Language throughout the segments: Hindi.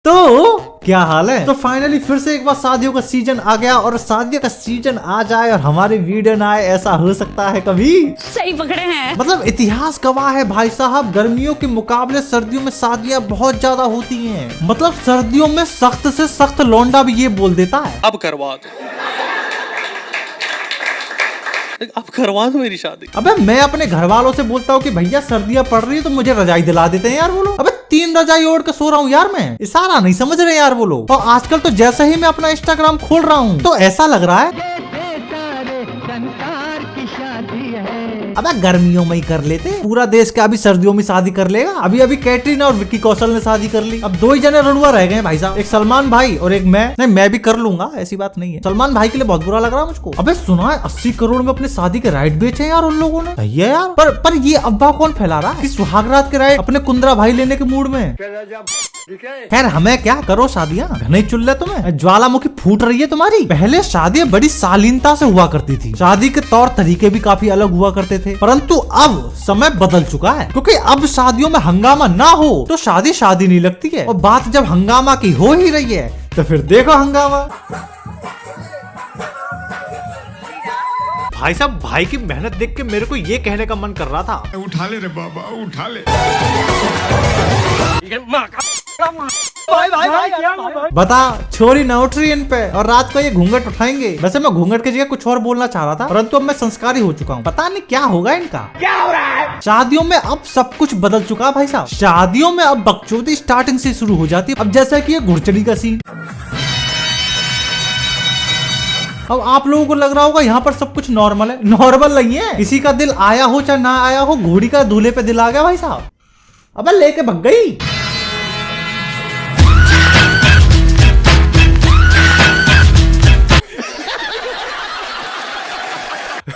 तो क्या हाल है। तो फाइनली फिर से एक बार शादियों का सीजन आ गया और शादियों का सीजन आ जाए और हमारी वीडियो ना आए, ऐसा हो सकता है कभी? सही पकड़े हैं। मतलब इतिहास गवाह है भाई साहब, गर्मियों के मुकाबले सर्दियों में शादियां बहुत ज्यादा होती हैं। मतलब सर्दियों में सख्त से सख्त लौंडा भी ये बोल देता है, अब करवा दो मेरी शादी। अबे मैं अपने घर वालों से बोलता हूँ कि भैया सर्दियां पड़ रही है तो मुझे रजाई दिला देते हैं यार वो लोग। अबे 3 रजाई ओढ़ के सो रहा हूँ यार, मैं इशारा नहीं समझ रहे यार वो लोग। और आजकल तो जैसे ही मैं अपना इंस्टाग्राम खोल रहा हूँ तो ऐसा लग रहा है अबे गर्मियों में ही कर लेते, पूरा देश का अभी सर्दियों में शादी कर लेगा। अभी अभी कैटरीना और विक्की कौशल ने शादी कर ली, अब 2 ही जने रड़ुआ रह गए भाई साहब, एक सलमान भाई और एक मैं। नहीं मैं भी कर लूंगा, ऐसी बात नहीं है। सलमान भाई के लिए बहुत बुरा लग रहा है मुझको। अबे सुना है 80 करोड़ में अपने शादी के राइट बेचे यार उन लोगों ने। सही है यार, पर ये अफवाह कौन फैला रहा है कि सुहागरात के राइट अपने कुंद्रा भाई लेने के मूड में? खैर हमें क्या, करो शादियां, घने चुल्ले तुम्हें, ज्वालामुखी फूट रही है तुम्हारी। पहले शादियां बड़ी शालीनता से हुआ करती थी, शादी के तौर तरीके भी काफी अलग हुआ करते थे, परंतु अब समय बदल चुका है। क्योंकि अब शादियों में हंगामा ना हो तो शादी शादी नहीं लगती है, और बात जब हंगामा की हो ही रही है तो फिर देखो हंगामा। भाई साहब, भाई की मेहनत देख के मेरे को ये कहने का मन कर रहा था, उठा ले रे बाबा, उठा ले। बता छोरी न उठ रही इन पे और रात को ये घूंघट उठाएंगे। वैसे मैं घूंघट की जगह कुछ और बोलना चाह रहा था, परंतु अब मैं संस्कारी हो चुका हूँ, पता नहीं क्या होगा इनका। क्या हो रहा है? शादियों में अब सब कुछ बदल चुका है भाई साहब। शादियों में अब बकचोदी स्टार्टिंग से शुरू हो जाती है। अब जैसा कि ये घुड़चड़ी का सीन, अब आप लोगों को लग रहा होगा यहाँ पर सब कुछ नॉर्मल है। नॉर्मल नहीं है, किसी का दिल आया हो चाहे ना आया हो, घोड़ी का दूल्हे पे दिल आ गया भाई साहब, अब लेके भग गई।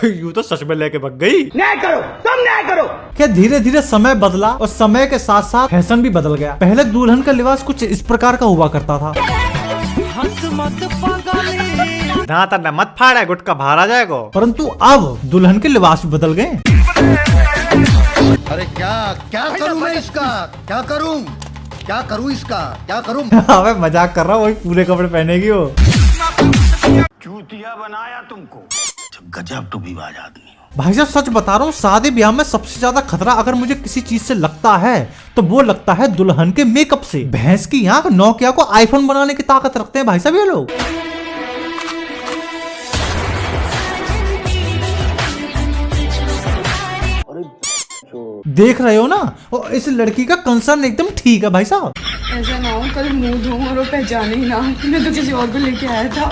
यूं तो सच में लेके भग गई। न्याय करो, तुम न्याय करो। क्या धीरे धीरे समय बदला और समय के साथ साथ फैशन भी बदल गया। पहले दुल्हन का लिबास कुछ इस प्रकार का हुआ करता था, मत फाड़ा गुटका बाहर आ जाएगा, परंतु अब दुल्हन के लिबास भी बदल गए। अरे क्या करूं मैं इसका, क्या करूं इसका, क्या करूं? अबे मजाक कर रहा हूँ, वही पूरे कपड़े पहनेगी वो। चूतिया बनाया तुमको, गजब टूबीबाज आदमी हो भाई साहब। सच बता रहा हूँ, शादी ब्याह में सबसे ज्यादा खतरा अगर मुझे किसी चीज से लगता है तो वो लगता है दुल्हन के मेकअप से। भैंस की आंख नोकिया को आईफोन बनाने की ताकत रखते हैं भाई साहब ये लोग। देख रहे हो ना, और इस लड़की का कंसर्न एकदम ठीक है भाई साहब। ऐसा ना हो कल मुंह धो और वो पहचाने ही ना, मैं तो किसी और को लेके आया था।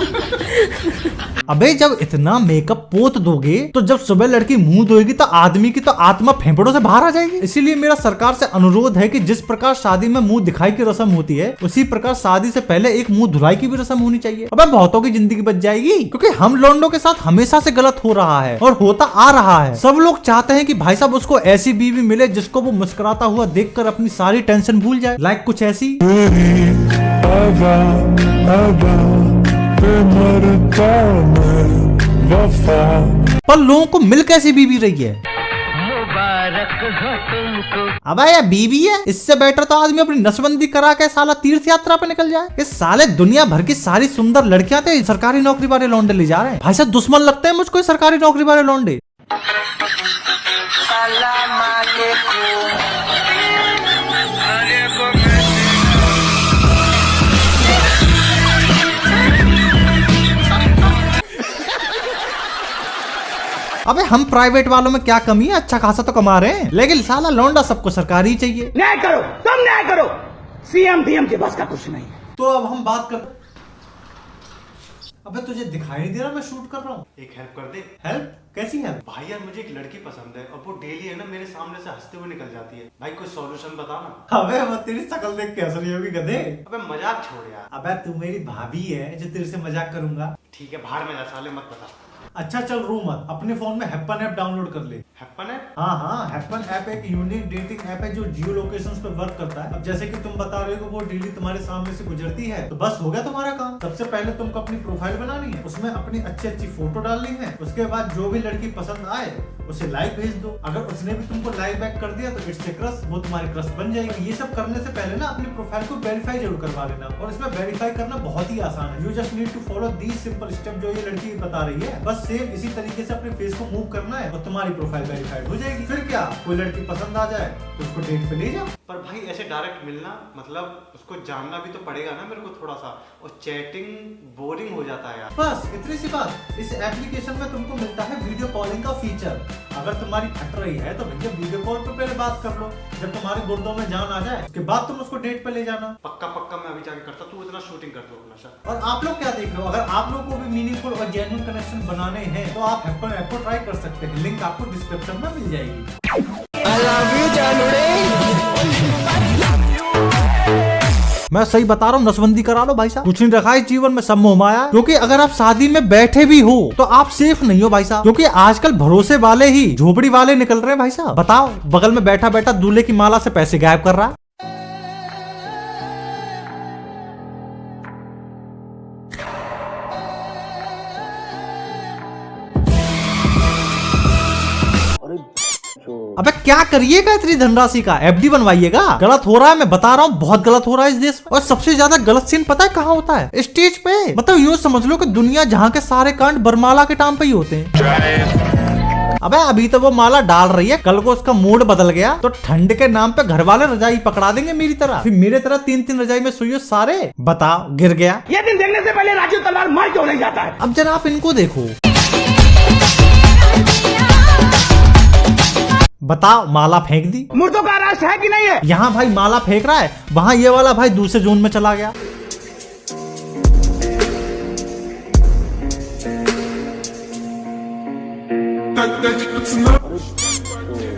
अबे जब इतना मेकअप पोत दोगे तो जब सुबह लड़की मुंह धोएगी तो आदमी की तो आत्मा फेफड़ों से बाहर आ जाएगी। इसीलिए मेरा सरकार से अनुरोध है कि जिस प्रकार शादी में मुंह दिखाई की रस्म होती है, उसी प्रकार शादी से पहले एक मुंह धुलाई की भी रस्म होनी चाहिए। अबे बहुतों की जिंदगी बच जाएगी, क्योंकि हम लौंडों के साथ हमेशा से गलत हो रहा है और होता आ रहा है। सब लोग चाहते हैं कि भाई साहब उसको ऐसी बीवी मिले जिसको वो मुस्कुराता हुआ देखकर अपनी सारी टेंशन भूल जाए। लाइक कुछ ऐसी। पर लोगों को मिल कैसी बीवी रही है? अबे यार बीवी है, इससे बेटर तो आदमी अपनी नसबंदी करा के साला तीर्थ यात्रा पे निकल जाए। इस साले दुनिया भर की सारी सुंदर लड़कियां थे सरकारी नौकरी वाले लौंडे ले जा रहे हैं। भाई साहब दुश्मन लगते हैं मुझको सरकारी नौकरी वाले लौंडे। अबे हम प्राइवेट वालों में क्या कमी है, अच्छा खासा तो कमा रहे हैं, लेकिन साला लौंडा सबको सरकारी चाहिए। न्याय करो, तुम न्याय करो, सीएम डीएम के बस का कुछ नहीं। तो अब हम बात कर। अबे तुझे दिखाई नहीं दे रहा मैं शूट कर रहा हूँ? एक हेल्प कर दे। हेल्प? कैसी हेल्प? भाई यार मुझे एक लड़की पसंद है और वो डेली है ना मेरे सामने से हंसते हुए निकल जाती है। भाई कोई सॉल्यूशन बता ना। अबे वो तेरी शक्ल देख के हंस रही होगी गधे। अबे मजाक छोड़ यार। अबे तू मेरी भाभी है जो तेरे से मजाक करूंगा। ठीक है बाहर में जा साले, मत बता। अच्छा चल रो मत, अपने फोन में हैप्पन ऐप डाउनलोड कर ले। हैप्पन ऐप? हाँ, हैप्पन ऐप एक यूनिक डेटिंग ऐप है जो जियो लोकेशंस पे वर्क करता है। अब जैसे कि तुम बता रहे हो कि वो डेली तुम्हारे सामने से गुजरती है, तो बस हो गया तुम्हारा काम। सबसे पहले तुमको अपनी प्रोफाइल बनानी है, उसमें अपनी अच्छी अच्छी फोटो डालनी है। उसके बाद जो भी लड़की पसंद आए उसे लाइक भेज दो। अगर उसने भी तुमको लाइक बैक कर दिया तो इट्स ए क्रश, वो तुम्हारी क्रश बन जाएगी। ये सब करने से पहले ना अपनी प्रोफाइल को वेरीफाई जरूर करवा लेना, और इसमें वेरीफाई करना बहुत ही आसान है। You just need to follow these simple step जो ये लड़की बता रही है। बस सेम इसी तरीके से अपने फेस को मूव करना है और तुम्हारी प्रोफाइल वेरीफाइड हो जाएगी। फिर क्या, कोई लड़की पसंद आ जाए तो उसको डेट पे ले जाओ। पर भाई ऐसे डायरेक्ट मिलना मतलब उसको जानना भी तो पड़ेगा ना मेरे को थोड़ा सा, और चैटिंग बोरिंग हो जाता है यार। बस इतनी सी बात। इस एप्लीकेशन में तुमको मिलता है वीडियो कॉलिंग का फीचर। अगर तुम्हारी फट रही है तो भैया वीडियो कॉल पे पहले बात कर लो, जब तुम्हारे गुर्दों में जान आ जाए उसके बाद तुम उसको डेट पे ले जाना। पक्का पक्का मैं अभी जाके करता, तू इतना शूटिंग कर दो अपना सर। और आप लोग क्या देख रहे हो? अगर आप लोग को भी मीनिंगफुल और जेन्युइन कनेक्शन बनाने हैं तो आप हैप्पन ऐप को ट्राई कर सकते हैं। लिंक आपको डिस्क्रिप्शन में मिल जाएगी। मैं सही बता रहा हूँ, नसबंदी करा लो भाई साहब। कुछ नहीं रखा है जीवन में, सब मोह माया। क्योंकि अगर आप शादी में बैठे भी हो तो आप सेफ नहीं हो भाई साहब, क्योंकि आजकल भरोसे वाले ही झोपड़ी वाले निकल रहे हैं भाई साहब। बताओ, बगल में बैठा बैठा दूल्हे की माला से पैसे गायब कर रहा है। अबे क्या करिएगा इतनी धनराशि का? एफडी बनवाइएगा। गलत हो रहा है, मैं बता रहा हूँ, बहुत गलत हो रहा है इस देश में। और सबसे ज्यादा गलत सीन पता है कहाँ होता है? स्टेज पे। मतलब यूँ समझ लो कि दुनिया जहाँ के सारे कांड बरमाला के टाइम पे ही होते हैं। अबे अभी तो वो माला डाल रही है, कल को उसका मूड बदल गया तो ठंड के नाम पे घर वाले रजाई पकड़ा देंगे मेरी तरह। फिर मेरे तरह 3-3 रजाई में सोइयो सारे। बताओ, गिर गया। ये दिन देखने से पहले राजू तलवार मार क्यों नहीं जाता है? अब जरा आप इनको देखो, बताओ, माला फेंक दी। मुर्दों का राष्ट्र है कि नहीं है? यहाँ भाई माला फेंक रहा है, वहाँ ये वाला भाई दूसरे जोन में चला गया।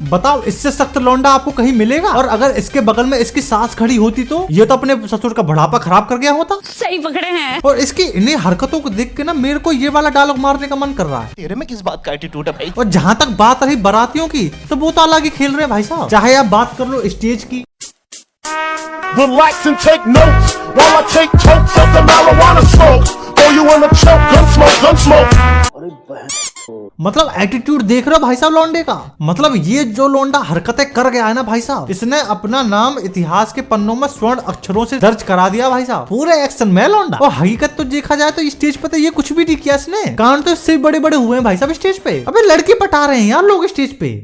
बताओ, इससे सख्त लौंडा आपको कहीं मिलेगा? और अगर इसके बगल में इसकी सास खड़ी होती तो ये तो अपने ससुर का बुढ़ापा खराब कर गया होता। सही पकड़े हैं। और इसकी इन्हीं हरकतों को देख के ना मेरे को ये वाला डायलॉग मारने का मन कर रहा है। तेरे में किस बात का एटीट्यूड है भाई? और जहाँ तक बात रही बारातियों की, तो वो तो अलग ही खेल रहे हैं भाई साहब। चाहे आप बात कर लो स्टेज की, Relax and take notes while I take totes of the marijuana smoke. Throw you in a choke, gun smoke, gun smoke. मतलब एटीट्यूड देख रहे हो भाई साहब लौंडे का? मतलब ये जो लौंडा हरकतें कर गया है ना भाई साहब, इसने अपना नाम इतिहास के पन्नों में स्वर्ण अक्षरों से दर्ज करा दिया भाई साहब, पूरे एक्शन में लौंडा। और हकीकत तो देखा जाए तो स्टेज पे तो ये कुछ भी नहीं किया इसने। कांड तो इससे बड़े बड़े हुए हैं भाई साहब स्टेज पे। अबे लड़की पटा रहे हैं यार लोग स्टेज पे।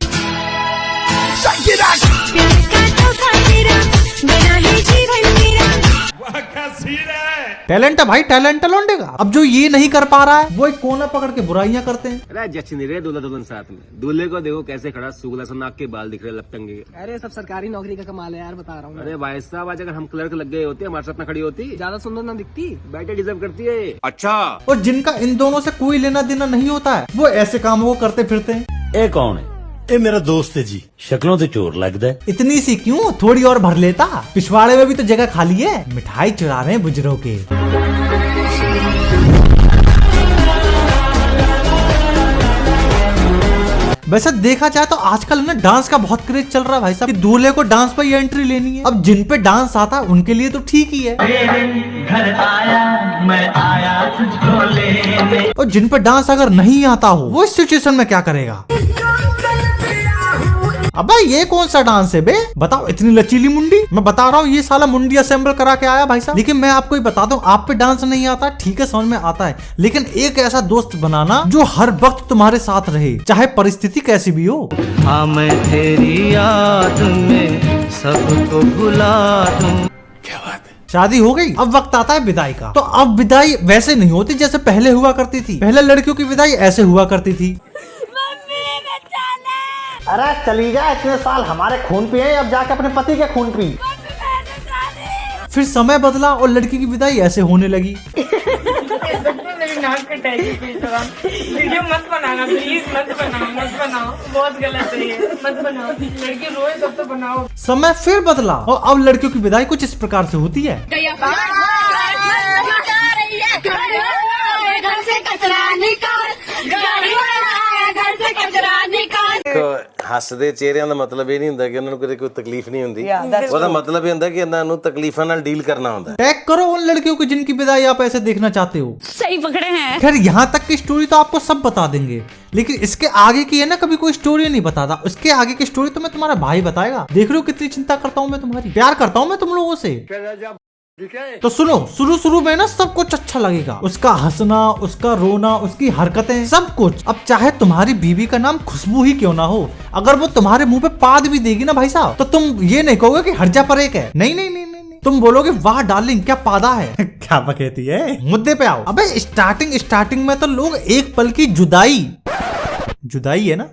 टैलेंट है भाई, टैलेंट है लौंडे का। अब जो ये नहीं कर पा रहा है वो एक कोना पकड़ के बुराइयां करते हैं। अरे जच नहीं रहे दूल्हा दुल्हन साथ में। दूल्हे को देखो कैसे खड़ा, सुगला सा नाक के बाल दिख रहे लपटंगे के। अरे सब सरकारी नौकरी का कमाल है यार, बता रहा हूँ। अरे भाई साहब, आज अगर हम क्लर्क लग गए होते, हमारे साथ न खड़ी होती, ज्यादा सुंदर ना दिखती, बेटे डिजर्व करती है। अच्छा। और जिनका इन दोनों से कोई लेना देना नहीं होता है वो ऐसे कामों को करते फिरते हैं। ए कौन है? ए मेरा दोस्त है जी, शक्लों से चोर लगता है। इतनी सी क्यों, थोड़ी और भर लेता। पिछवाड़े में भी तो जगह खाली है। मिठाई चुरा रहे हैं बुजुर्गों के। वैसे देखा जाए तो आजकल ना डांस का बहुत क्रेज चल रहा है भाई साहब, कि दूल्हे को डांस पर ही एंट्री लेनी है। अब जिन पे डांस आता है उनके लिए तो ठीक ही है, घर आया मैं आया तुझको लेने। और जिन पे डांस अगर नहीं आता हो वो इस सिचुएशन में क्या करेगा? अबे ये कौन सा डांस है बे? बताओ, इतनी लचीली मुंडी। मैं बता रहा हूँ ये साला मुंडी असेंबल करा के आया भाई साहब। लेकिन मैं आपको ही बता दूं, आप पे डांस नहीं आता ठीक है, समझ में आता है, लेकिन एक ऐसा दोस्त बनाना जो हर वक्त तुम्हारे साथ रहे, चाहे परिस्थिति कैसी भी हो। हाँ मैं तेरी याद में सबको भुला दूं। क्या बात है? शादी हो गई, अब वक्त आता है विदाई का। तो अब विदाई वैसे नहीं होती जैसे पहले हुआ करती थी। पहले लड़कियों की विदाई ऐसे हुआ करती थी। अरे चली जा, इतने साल हमारे खून पिए, अब जाके अपने पति के खून पी। फिर समय बदला और लड़की की विदाई ऐसे होने लगी। मेरी नाक कटाएगी वीडियो मत बनाना प्लीज, मत बनाओ, बहुत गलत है ये, मत बनाओ। लड़की रोए तब तो बनाओ। समय फिर बदला और अब लड़कियों की विदाई कुछ इस प्रकार से होती है। ਹੱਸਦੇ ਚਿਹਰਿਆਂ ਦਾ ਮਤਲਬ ਇਹ ਨਹੀਂ ਹੁੰਦਾ ਕਿ ਉਹਨਾਂ ਨੂੰ ਕਦੇ ਕੋਈ ਤਕਲੀਫ ਨਹੀਂ ਹੁੰਦੀ ਉਹਦਾ ਮਤਲਬ ਇਹ ਹੁੰਦਾ ਕਿ ਇਹਨਾਂ ਨੂੰ ਤਕਲੀਫਾਂ ਨਾਲ ਡੀल करना ਹੁੰਦਾ है। टैग करो उन लड़कियों की जिनकी विदाई आप ऐसे देखना चाहते हो। सही पकड़े हैं। खैर यहाँ तक की स्टोरी तो आपको सब बता देंगे, लेकिन इसके आगे की है ना कभी कोई स्टोरी नहीं बताता। उसके आगे की स्टोरी तो मैं तुम्हारा भाई बताएगा। देख रहे हो कितनी चिंता करता हूँ मैं तुम्हारी, प्यार करता हूँ मैं तुम लोगों से। तो सुनो, शुरू में ना सब कुछ अच्छा लगेगा, उसका हंसना, उसका रोना, उसकी हरकतें, सब कुछ। अब चाहे तुम्हारी बीवी का नाम खुशबू ही क्यों ना हो, अगर वो तुम्हारे मुंह पे पाद भी देगी ना भाई साहब, तो तुम ये नहीं कहोगे कि हर्जा पर एक है। नहीं, तुम बोलोगे वाह डार्लिंग क्या पादा है। क्या बकैती है। मुद्दे पे आओ। अबे स्टार्टिंग में तो लोग एक पल की जुदाई है ना,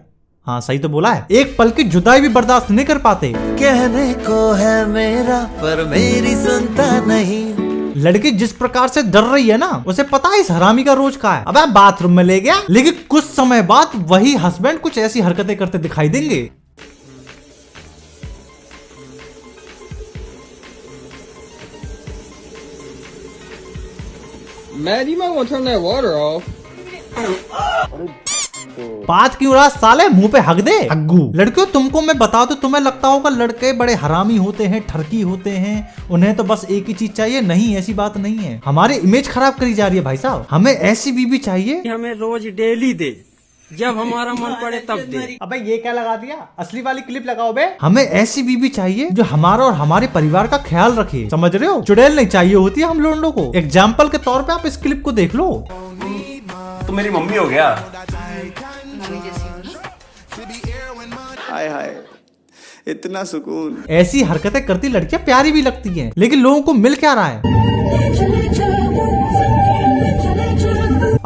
हाँ सही तो बोला है, एक पल की जुदाई भी बर्दाश्त नहीं कर पाते। कहने को है मेरा पर मेरी सुनता नहीं। लड़की जिस प्रकार से डर रही है ना, उसे पता है इस हरामी का रोज का है। अबे बाथरूम में ले गया, लेकिन कुछ समय बाद वही हस्बैंड कुछ ऐसी हरकतें करते दिखाई देंगे। Man, you might want to turn that water off. बात क्यों रहा साले, मुंह पे हक दे हग्गू। लड़कियों तुमको मैं बता दूं, तुम्हें लगता होगा लड़के बड़े हरामी होते हैं, ठरकी होते हैं, उन्हें तो बस एक ही चीज चाहिए। नहीं, ऐसी बात नहीं है। हमारी इमेज खराब करी जा रही है भाई साहब। हमें ऐसी बीवी चाहिए हमें रोज डेली दे, जब हमारा मन पड़े तब दे। अबे ये क्या लगा दिया, असली वाली क्लिप लगाओ बे। हमें ऐसी बीवी चाहिए जो हमारा और हमारे परिवार का ख्याल रखे, समझ रहे हो। चुड़ैल नहीं चाहिए होती है हम लोगों को। एग्जाम्पल के तौर पे आप इस क्लिप को देख लो। तो मेरी मम्मी हो गया। हाय हाय इतना सुकून। ऐसी हरकतें करती लड़कियां प्यारी भी लगती हैं, लेकिन लोगों को मिल क्या रहा है।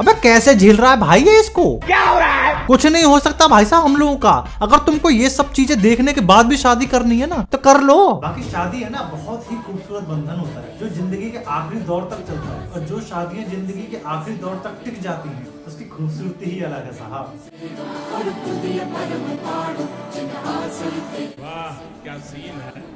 अबे कैसे झेल रहा है भाई ये इसको, क्या हो रहा है? कुछ नहीं हो सकता भाई साहब हम लोगों का। अगर तुमको ये सब चीजें देखने के बाद भी शादी करनी है ना, तो कर लो। बाकी शादी है ना बहुत ही खूबसूरत बंधन होता है, जो जिंदगी के आखिरी दौर तक चलता है। और जो शादियां जिंदगी के आखिरी दौर तक टिक जाती हैं, उसकी खूबसूरती ही अलग है साहब। वाह क्या सीन है।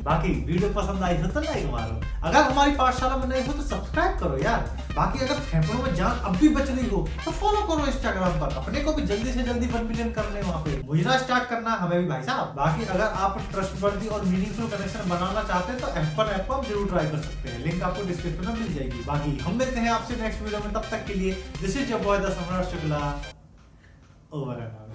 बाकी वीडियो पसंद आई हो तो लाइक मारो, अगर हमारी पाठशाला में नहीं हो तो सब्सक्राइब करो यार। बाकी अगर फेफड़ों में जान अब भी बच रही हो तो फॉलो करो इंस्टाग्राम पर, अपने को भी जल्दी से जल्दी 1 मिलियन करने वहाँ पे। मुहिरा स्टार्ट करना है हमें भी भाई साहब। बाकी अगर आप ट्रस्टवर्दी और मीनिंगफुल कनेक्शन बनाना चाहते हैं तो F1 ऐप आप जरूर ट्राई कर सकते हैं, लिंक आपको डिस्क्रिप्शन में मिल जाएगी। बाकी हम मिलते हैं आपसे नेक्स्ट वीडियो में, तब तक के लिए this is your boy the सम्राट शुक्ला, ओवर एंड आउट।